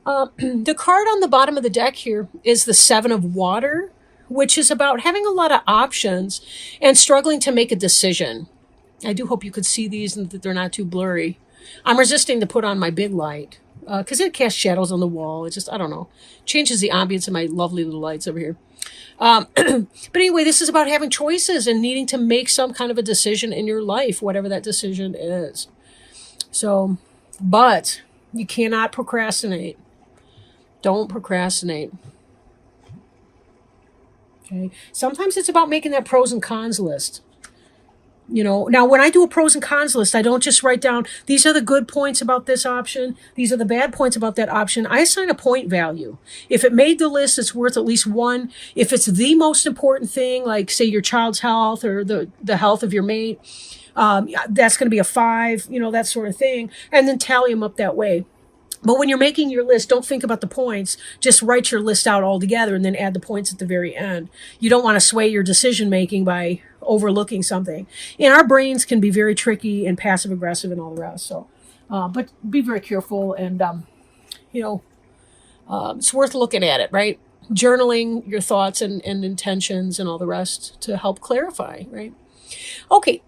The card on the bottom of the deck here is the Seven of Water, which is about having a lot of options and struggling to make a decision. I do hope you could see these and that they're not too blurry. I'm resisting to put on my big light because it casts shadows on the wall. It just, I don't know, changes the ambience of my lovely little lights over here. But anyway, this is about having choices and needing to make some kind of a decision in your life, whatever that decision is. So, but you cannot procrastinate. Don't procrastinate. Okay. Sometimes it's about making that pros and cons list. Now when I do a pros and cons list, I don't just write down, these are the good points about this option. These are the bad points about that option. I assign a point value. If it made the list, it's worth at least 1. If it's the most important thing, like say your child's health or the health of your mate, that's going to be a 5, that sort of thing. And then tally them up that way. But when you're making your list, don't think about the points. Just write your list out all together and then add the points at the very end. You don't want to sway your decision making by overlooking something. And our brains can be very tricky and passive aggressive and all the rest. So, but be very careful and, it's worth looking at it, right? Journaling your thoughts and intentions and all the rest to help clarify, right? Okay.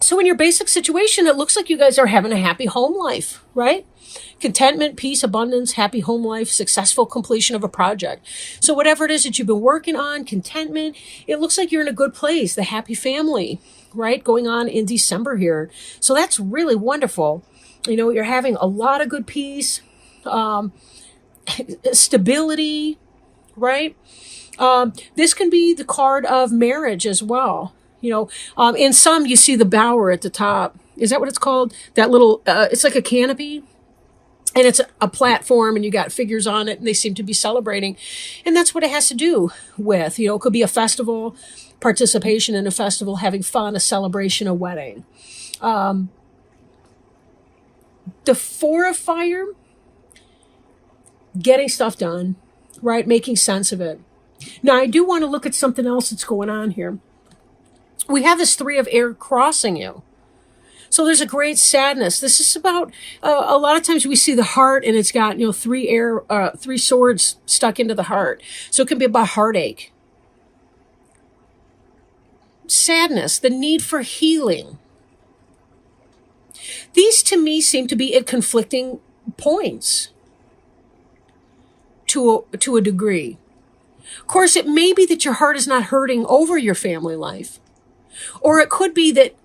So in your basic situation, it looks like you guys are having a happy home life, right? Contentment, peace, abundance, happy home life, successful completion of a project. So whatever it is that you've been working on, contentment, it looks like you're in a good place, the happy family, right? Going on in December here. So that's really wonderful. You're having a lot of good peace, stability, right? This can be the card of marriage as well. In some, you see the bower at the top. Is that what it's called? That little, it's like a canopy. And it's a platform and you got figures on it and they seem to be celebrating. And that's what it has to do with, it could be a festival, participation in a festival, having fun, a celebration, a wedding. The 4 of fire, getting stuff done, right? Making sense of it. Now, I do want to look at something else that's going on here. We have this 3 of air crossing you. So there's a great sadness. This is about, a lot of times we see the heart and it's got, 3 swords stuck into the heart. So it can be about heartache. Sadness, the need for healing. These to me seem to be at conflicting points to a degree. Of course, it may be that your heart is not hurting over your family life. Or it could be that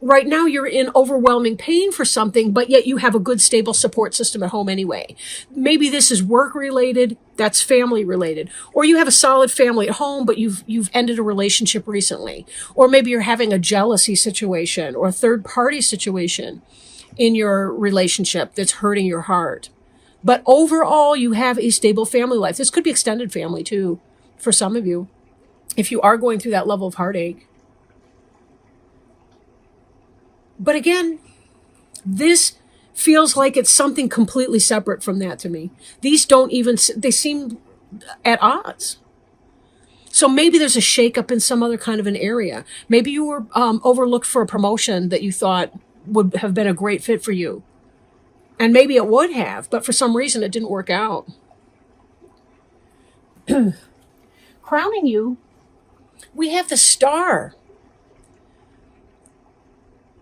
right now you're in overwhelming pain for something, but yet you have a good, stable support system at home anyway. Maybe this is work related, that's family related. Or you have a solid family at home, but you've ended a relationship recently. Or maybe you're having a jealousy situation or a third party situation in your relationship that's hurting your heart. But overall, you have a stable family life. This could be extended family too, for some of you, if you are going through that level of heartache. But again, this feels like it's something completely separate from that to me. These they seem at odds. So maybe there's a shakeup in some other kind of an area. Maybe you were overlooked for a promotion that you thought would have been a great fit for you. And maybe it would have, but for some reason it didn't work out. Crowning you, we have the Star.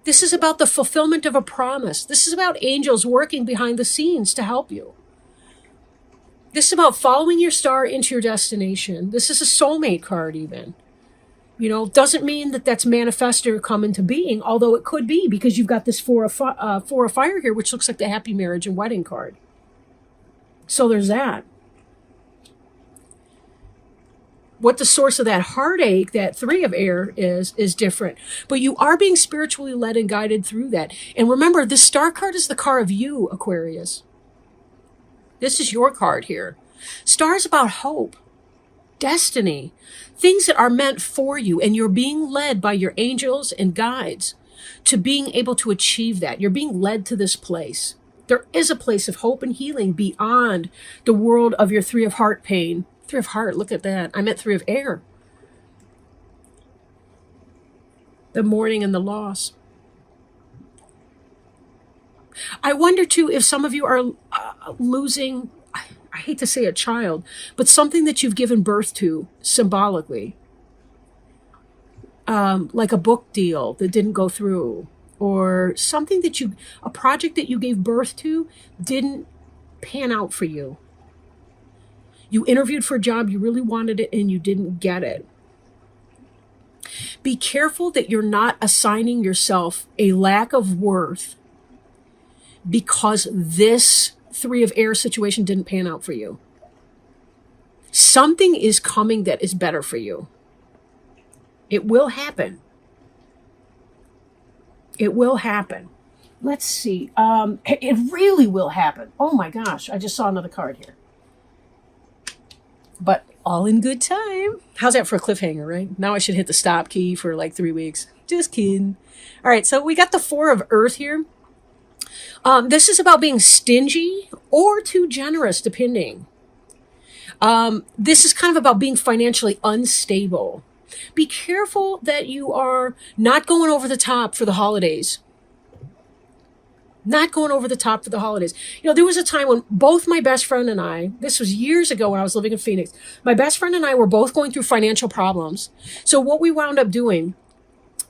This is about the fulfillment of a promise. This is about angels working behind the scenes to help you. This is about following your star into your destination. This is a soulmate card even. Doesn't mean that that's manifest or come into being, although it could be because you've got this 4 of fire here, which looks like the happy marriage and wedding card. So there's that. What the source of that heartache, that 3 of air is different. But you are being spiritually led and guided through that. And remember, this star card is the card of you, Aquarius. This is your card here. Star is about hope, destiny, things that are meant for you. And you're being led by your angels and guides to being able to achieve that. You're being led to this place. There is a place of hope and healing beyond the world of your 3 of heart pain. 3 of heart, look at that. I meant 3 of air. The mourning and the loss. I wonder too if some of you are losing, I hate to say a child, but something that you've given birth to symbolically. Like a book deal that didn't go through, or something that a project that you gave birth to didn't pan out for you. You interviewed for a job, you really wanted it, and you didn't get it. Be careful that you're not assigning yourself a lack of worth because this Three of Air situation didn't pan out for you. Something is coming that is better for you. It will happen. It will happen. Let's see. It really will happen. Oh my gosh, I just saw another card here. But all in good time. How's that for a cliffhanger, right? Now I should hit the stop key for like 3 weeks. Just kidding. All right, so we got the Four of Earth here. This is about being stingy or too generous, depending. This is kind of about being financially unstable. Be careful that you are not going over the top for the holidays. Not going over the top for the holidays. You know, there was a time when both my best friend and I, this was years ago when I was living in Phoenix, my best friend and I were both going through financial problems. So what we wound up doing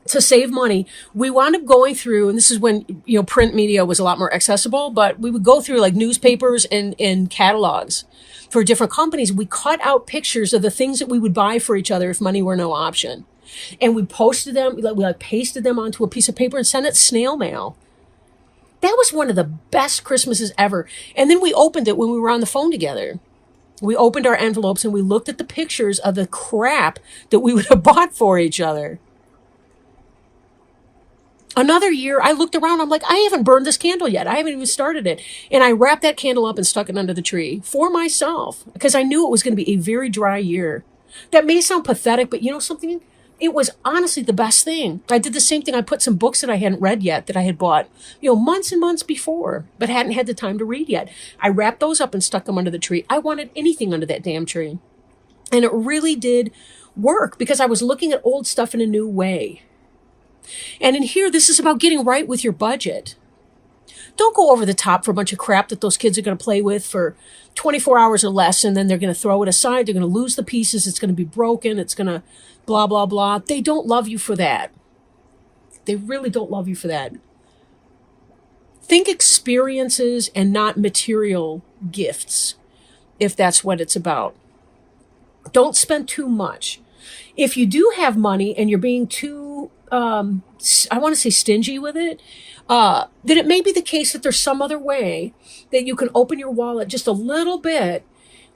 to save money, we wound up going through, and this is when, you know, print media was a lot more accessible, but we would go through like newspapers and catalogs for different companies. We cut out pictures of the things that we would buy for each other if money were no option. And we posted them, we pasted them onto a piece of paper and sent it snail mail. That was one of the best Christmases ever. And then we opened it when we were on the phone together. We opened our envelopes and we looked at the pictures of the crap that we would have bought for each other. Another year, I looked around, I'm like, I haven't burned this candle yet. I haven't even started it. And I wrapped that candle up and stuck it under the tree for myself because I knew it was going to be a very dry year. That may sound pathetic, but you know something? It was honestly the best thing. I did the same thing. I put some books that I hadn't read yet that I had bought, you know, months and months before, but hadn't had the time to read yet. I wrapped those up and stuck them under the tree. I wanted anything under that damn tree. And it really did work because I was looking at old stuff in a new way. And in here, this is about getting right with your budget. Don't go over the top for a bunch of crap that those kids are going to play with for 24 hours or less, and then they're going to throw it aside. They're going to lose the pieces. It's going to be broken. It's going to blah, blah, blah. They don't love you for that. They really don't love you for that. Think experiences and not material gifts, if that's what it's about. Don't spend too much. If you do have money and you're being too, I want to say stingy with it, then it may be the case that there's some other way that you can open your wallet just a little bit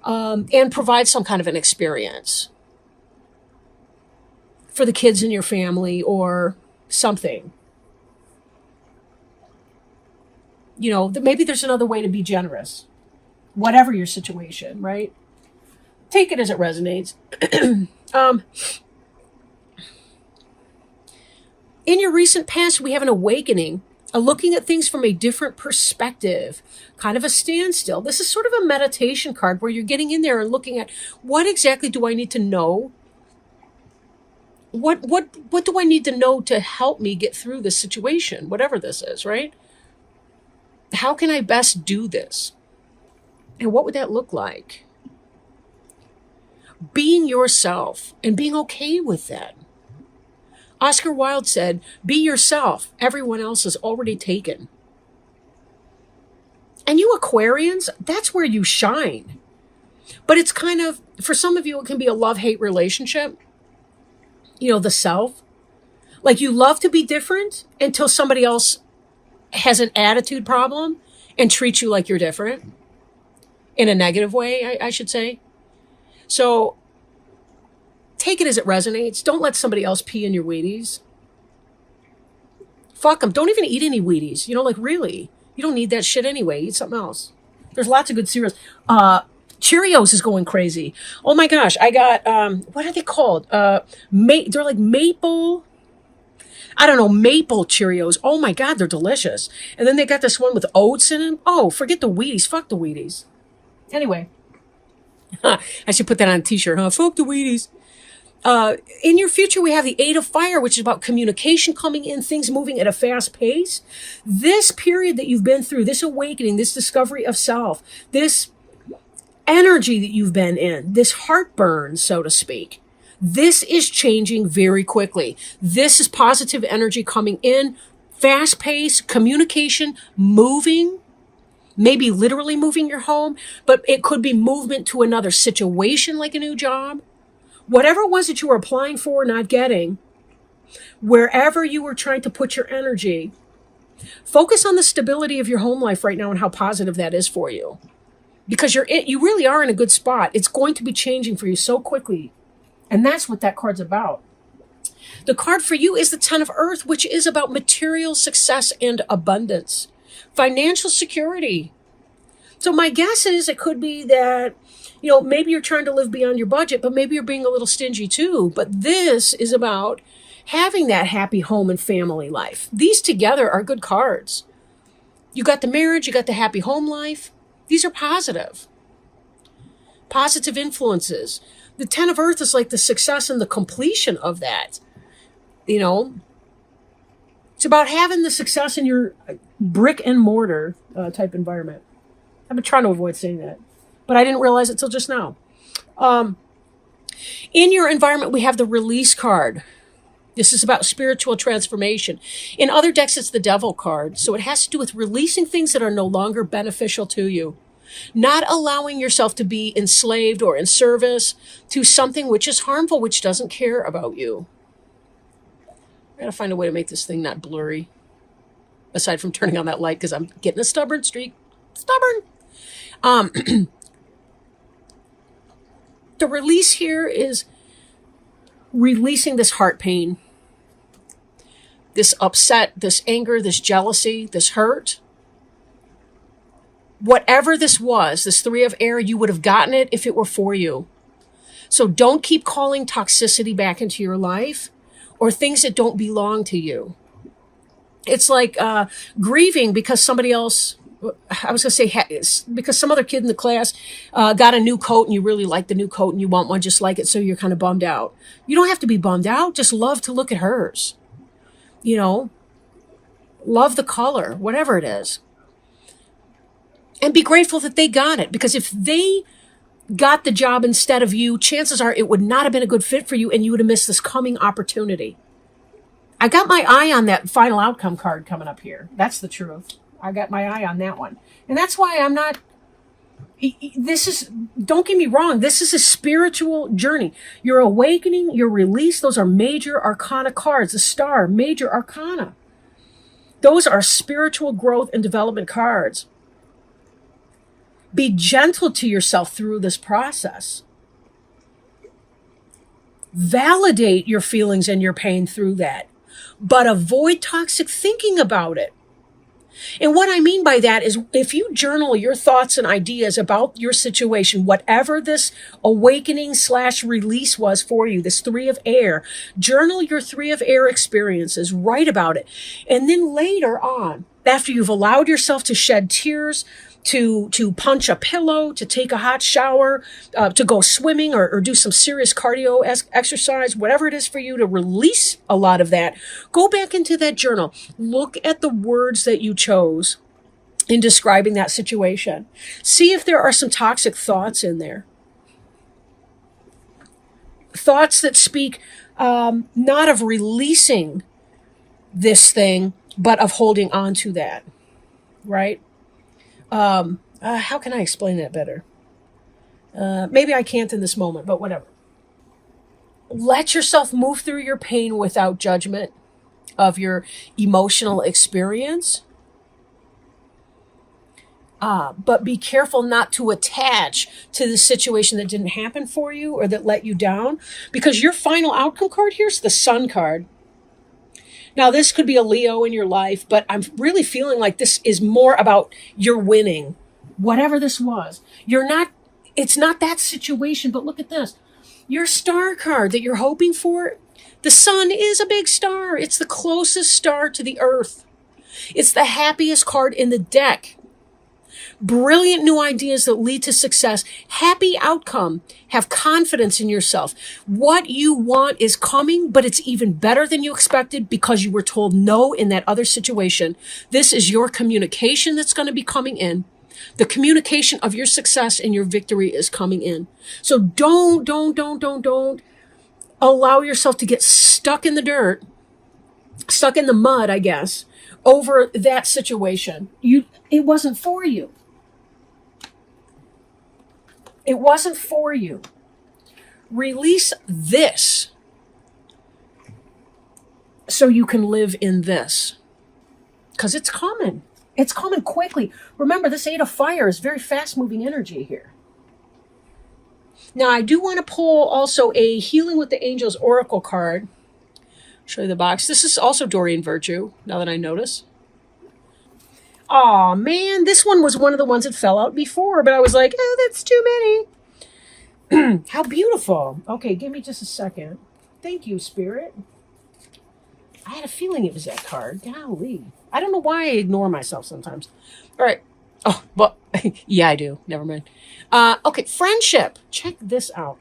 and provide some kind of an experience for the kids in your family or something. You know, maybe there's another way to be generous, whatever your situation, right? Take it as it resonates. In your recent past, we have an awakening, a looking at things from a different perspective, kind of a standstill. This is sort of a meditation card where you're getting in there and looking at what exactly do I need to know? What do I need to know to help me get through this situation, whatever this is, right? How can I best do this? And what would that look like? Being yourself and being okay with that. Oscar Wilde said, be yourself. Everyone else is already taken. And you Aquarians, that's where you shine. But it's kind of, for some of you, it can be a love-hate relationship. You know, the self. Like you love to be different until somebody else has an attitude problem and treats you like you're different. In a negative way, I should say. So take it as it resonates. Don't let somebody else pee in your Wheaties. Fuck them. Don't even eat any Wheaties. You know, like really. You don't need that shit anyway. Eat something else. There's lots of good cereals. Cheerios is going crazy. Oh my gosh. I got, what are they called? They're like maple, I don't know, maple Cheerios. Oh my God, they're delicious. And then they got this one with oats in them. Oh, forget the Wheaties. Fuck the Wheaties. Anyway. I should put that on a t-shirt, huh? Fuck the Wheaties. In your future, we have the Eight of Fire, which is about communication coming in, things moving at a fast pace. This period that you've been through, this awakening, this discovery of self, this energy that you've been in, this heartburn, so to speak, this is changing very quickly. This is positive energy coming in, fast pace, communication, moving, maybe literally moving your home, but it could be movement to another situation like a new job. Whatever it was that you were applying for, not getting, wherever you were trying to put your energy, focus on the stability of your home life right now and how positive that is for you. Because you really are in a good spot. It's going to be changing for you so quickly. And that's what that card's about. The card for you is the Ten of Earth, which is about material success and abundance, financial security. So my guess is it could be that, maybe you're trying to live beyond your budget, but maybe you're being a little stingy too. But this is about having that happy home and family life. These together are good cards. You got the marriage, you got the happy home life. These are positive influences. The Ten of Earth is like the success and the completion of that. It's about having the success in your brick and mortar type environment. I've been trying to avoid saying that, but I didn't realize it till just now. In your environment, we have the Release card. This is about spiritual transformation. In other decks, it's the Devil card. So it has to do with releasing things that are no longer beneficial to you. Not allowing yourself to be enslaved or in service to something which is harmful, which doesn't care about you. I gotta find a way to make this thing not blurry. Aside from turning on that light, because I'm getting a stubborn streak. Stubborn. The release here is releasing this heart pain, this upset, this anger, this jealousy, this hurt. Whatever this was, this Three of Air, you would have gotten it if it were for you. So don't keep calling toxicity back into your life or things that don't belong to you. It's like grieving because somebody else, I was going to say, because some other kid in the class got a new coat and you really like the new coat and you want one just like it, so you're kind of bummed out. You don't have to be bummed out. Just love to look at hers. Love the color, whatever it is. And be grateful that they got it, because if they got the job instead of you, chances are it would not have been a good fit for you and you would have missed this coming opportunity. I got my eye on that final outcome card coming up here. That's the truth. I got my eye on that one. And that's why I'm not, don't get me wrong, this is a spiritual journey. Your awakening, your release, those are major arcana cards. The Star, major arcana. Those are spiritual growth and development cards. Be gentle to yourself through this process. Validate your feelings and your pain through that, but avoid toxic thinking about it. And what I mean by that is if you journal your thoughts and ideas about your situation, whatever this awakening / release was for you, this Three of Air, journal your Three of Air experiences, write about it. And then later on, after you've allowed yourself to shed tears, to punch a pillow, to take a hot shower, to go swimming or do some serious cardio exercise, whatever it is for you to release a lot of that, go back into that journal. Look at the words that you chose in describing that situation. See if there are some toxic thoughts in there. Thoughts that speak not of releasing this thing, but of holding on to that, right? How can I explain that better? Maybe I can't in this moment, but whatever. Let yourself move through your pain without judgment of your emotional experience. But be careful not to attach to the situation that didn't happen for you or that let you down, because your final outcome card here is the Sun card. Now, this could be a Leo in your life, but I'm really feeling like this is more about you're winning. Whatever this was. It's not that situation, but look at this. Your Star card that you're hoping for, the Sun is a big star. It's the closest star to the Earth. It's the happiest card in the deck. brilliant new ideas that lead to success, happy outcome, have confidence in yourself. What you want is coming, but it's even better than you expected because you were told no in that other situation. This is your communication that's going to be coming in. The communication of your success and your victory is coming in. So don't allow yourself to get stuck in the dirt, stuck in the mud, I guess, over that situation. It wasn't for you. It wasn't for you. Release this so you can live in this. Because it's coming. It's coming quickly. Remember, this Eight of Fire is very fast-moving energy here. Now, I do want to pull also a Healing with the Angels Oracle card. Show you the box. This is also Doreen Virtue, now that I notice. Aw, man, this one was one of the ones that fell out before, but I was like, oh, that's too many. How beautiful. Okay, give me just a second. Thank you, Spirit. I had a feeling it was that card. Golly. I don't know why I ignore myself sometimes. All right. Oh, well, yeah, I do. Never mind. Okay, friendship. Check this out.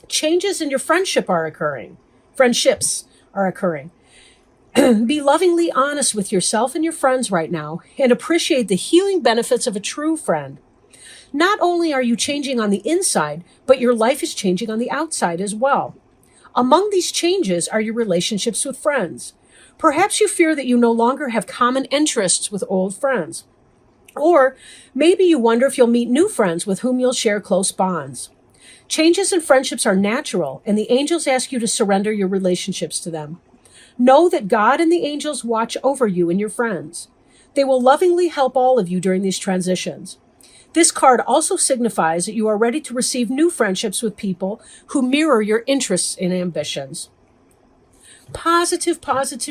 Changes in your friendship are occurring. Friendships are occurring. Be lovingly honest with yourself and your friends right now and appreciate the healing benefits of a true friend. Not only are you changing on the inside, but your life is changing on the outside as well. Among these changes are your relationships with friends. Perhaps you fear that you no longer have common interests with old friends. Or maybe you wonder if you'll meet new friends with whom you'll share close bonds. Changes in friendships are natural, and the angels ask you to surrender your relationships to them. Know that God and the angels watch over you and your friends. They will lovingly help all of you during these transitions. This card also signifies that you are ready to receive new friendships with people who mirror your interests and ambitions. Positive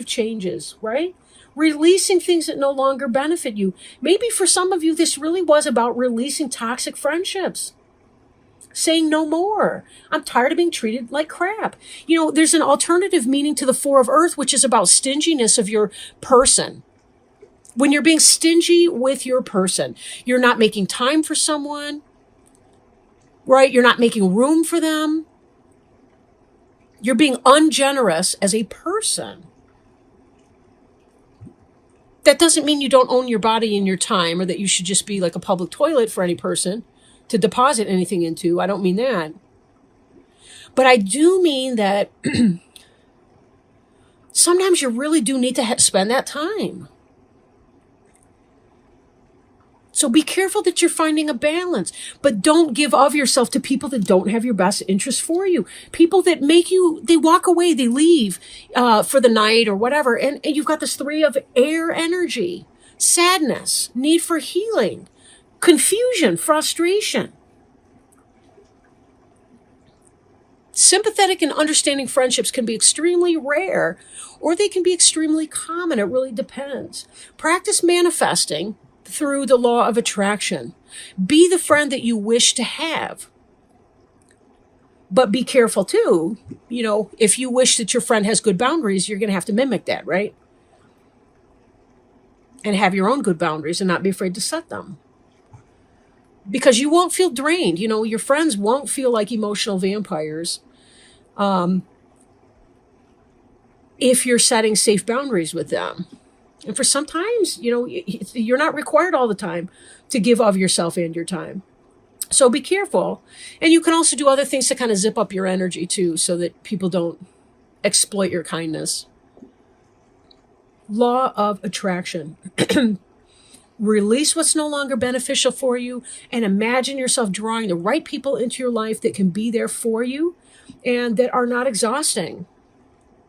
changes, right? Releasing things that no longer benefit you. Maybe for some of you, this really was about releasing toxic friendships. Saying no more. I'm tired of being treated like crap. You know, there's an alternative meaning to the Four of Earth, which is about stinginess of your person. When you're being stingy with your person, you're not making time for someone, right? You're not making room for them. You're being ungenerous as a person. That doesn't mean you don't own your body and your time, or that you should just be like a public toilet for any person to deposit anything into. I don't mean that. But I do mean that sometimes you really do need to spend that time. So be careful that you're finding a balance, but don't give of yourself to people that don't have your best interests for you. People that make you, they walk away, they leave for the night or whatever. And you've got this Three of Air energy, sadness, need for healing, confusion, frustration. Sympathetic and understanding friendships can be extremely rare, or they can be extremely common. It really depends. Practice manifesting through the law of attraction. Be the friend that you wish to have. But be careful too. You know, if you wish that your friend has good boundaries, you're going to have to mimic that, right? And have your own good boundaries and not be afraid to set them. Because you won't feel drained. You know, your friends won't feel like emotional vampires if you're setting safe boundaries with them. And for sometimes, you know, you're not required all the time to give of yourself and your time. So be careful. And you can also do other things to kind of zip up your energy too, so that people don't exploit your kindness. Law of attraction. Release what's no longer beneficial for you and imagine yourself drawing the right people into your life that can be there for you and that are not exhausting.